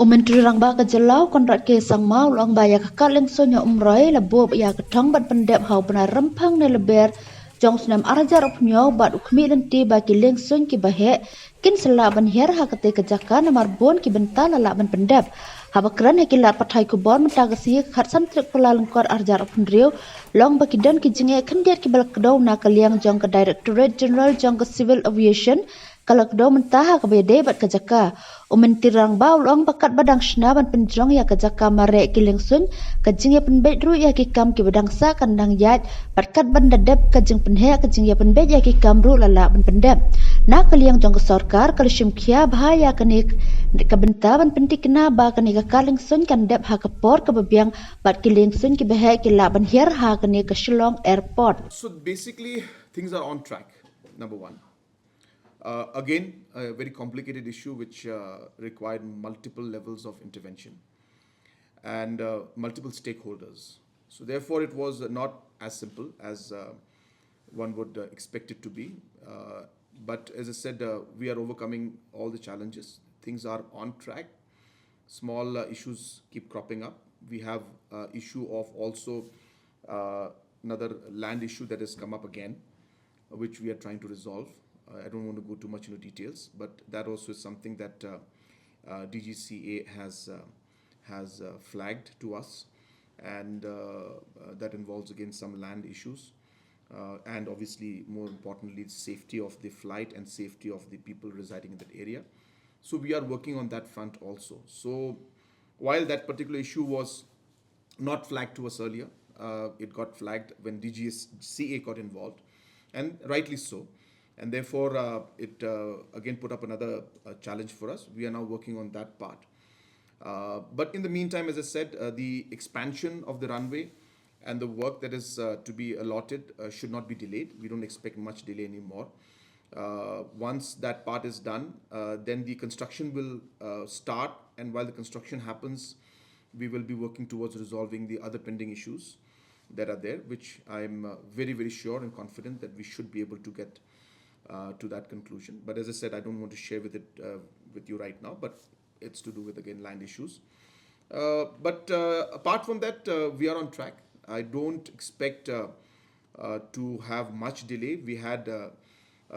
Menteri Rangba ke Jelau kontrak ke sang mau long baya kakak liengsuin Umroi lebub ya ketong bat pendep hau benar rempang ne leber jong snem arajar opnyo bat ukmi lenti bagi liengsuin ki bahe kin selak ban hiar ha kete kejaka namar bon ki bental lalak ban pendep haba kran hekilat patai kubon mentagasi khat santrik pula lengkor arajar opnriu long baki dan ki jinge kendiat ki balak kedau na kaliang jong ke Directorate General jong ke Civil Aviation kalau kedau mentah ke bede bat kejaka Menteri Rangba long bakat badang senaban penjong ya kejaka mare ki liengsuin kajing ya penbet ru ya ki kam ki badang sa kandang yat batkat ban dadep kajing penhe kajing ya penbet ya ki kam ru lala ban pendep na kaliang jong ke sarkar kalishim kia bahaya kanik kabenta ban pentik na ba kanik ka liengsuin kan dep ha kapor ke bebiang bat ki liengsuin ki behe ki la ban hiar ha kanik ke Shillong Airport. So basically, things are on track, number one. Again, a very complicated issue which required multiple levels of intervention and multiple stakeholders. So therefore, it was not as simple as one would expect it to be. But as I said, we are overcoming all the challenges. Things are on track. Small issues keep cropping up. We have issue of also another land issue that has come up again, which we are trying to resolve. I don't want to go too much into details, but that also is something that DGCA has flagged to us, and that involves again some land issues, and obviously more importantly, safety of the flight and safety of the people residing in that area. So we are working on that front also. So while that particular issue was not flagged to us earlier, it got flagged when DGCA got involved, and rightly so. And therefore, it again put up another challenge for us. We are now working on that part. But in the meantime, as I said, the expansion of the runway and the work that is to be allotted should not be delayed. We don't expect much delay anymore. Once that part is done, then the construction will start. And while the construction happens, we will be working towards resolving the other pending issues that are there, which I'm very, very sure and confident that we should be able to get to that conclusion. But as I said, I don't want to share with you right now, but it's to do with, again, land issues. But apart from that, we are on track. I don't expect to have much delay. We had a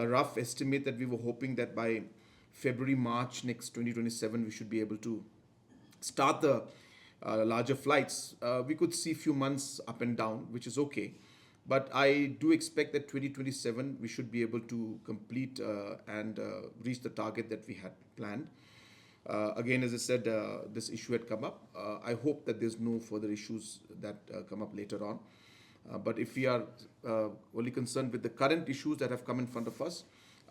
rough estimate that we were hoping that by February, March next 2027, we should be able to start the larger flights. We could see a few months up and down, which is okay. But I do expect that 2027 we should be able to complete and reach the target that we had planned. Again, as I said, this issue had come up. I hope that there's no further issues that come up later on. But if we are only concerned with the current issues that have come in front of us,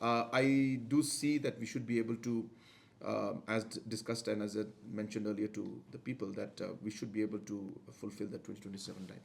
I do see that we should be able to, as discussed and as I mentioned earlier to the people, that we should be able to fulfill the 2027 time.